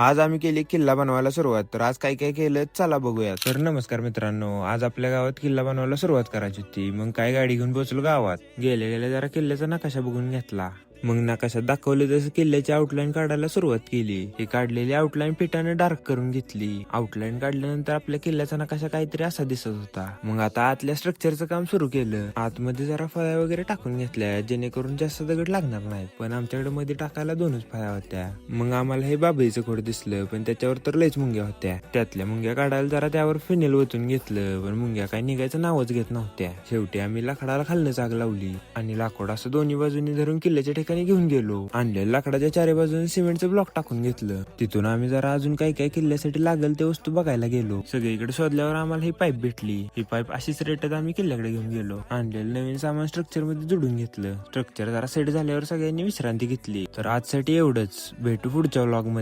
आज आम्ही केली किल्ला बनवायला सुरुवात. तर आज काय काय केलं चला बघूया. तर नमस्कार मित्रांनो, आज आपल्या गावात किल्ला बनवायला सुरुवात करायची होती. मग काय गाडी घेऊन पोहोचलो गावात. गेले गेले जरा किल्ल्याचा नकाशा बघून घेतला. मग नकाशात दाखवले तसं किल्ल्याची आउटलाईन काढायला सुरुवात केली. ही काढलेली आउटलाईन पिठाने डार्क करून घेतली. आउटलाईन काढल्यानंतर आपल्या किल्ल्याचा नकाशा काहीतरी असा दिसत होता. मग आता आतल्या स्ट्रक्चरचं काम सुरू केलं. आतमध्ये जरा फळ्या वगैरे टाकून घेतल्या जेणेकरून जास्त दगड लागणार नाहीत. पण आमच्याकडे मध्ये टाकायला 2च फळ्या होत्या. मग आम्हाला हे बाबळीचं खोड दिसलं, पण त्याच्यावर तर लयच मुंग्या होत्या. त्यातल्या मुंग्या काढायला जरा त्यावर फिनेल ओतून घेतलं, पण मुंग्या काय निघायचं नावच घेत नव्हत्या. शेवटी आम्ही लाकडाला खालनच आग लावली आणि लाकूड असं दोन्ही बाजूनी धरून किल्ल्याच्या ठिकाणी घेऊन गेलो. आणलेल्या लाकडाच्या चारी बाजूने सिमेंटचं ब्लॉक टाकून घेतलं. तिथून आम्ही जरा अजून काय काय किल्ल्यासाठी लागेल ते वस्तू बघायला गेलो. सगळीकडे शोधल्यावर आम्हाला ही पाईप भेटली. ही पाईप अशीच रेटत आम्ही किल्ल्याकडे घेऊन गेलो. आणलेलं नवीन सामान स्ट्रक्चर मध्ये जोडून घेतलं. स्ट्रक्चर जरा सेट झाल्यावर सगळ्यांनी विश्रांती घेतली. तर आजसाठी एवढंच. भेटू पुढच्या व्लॉग मध्ये.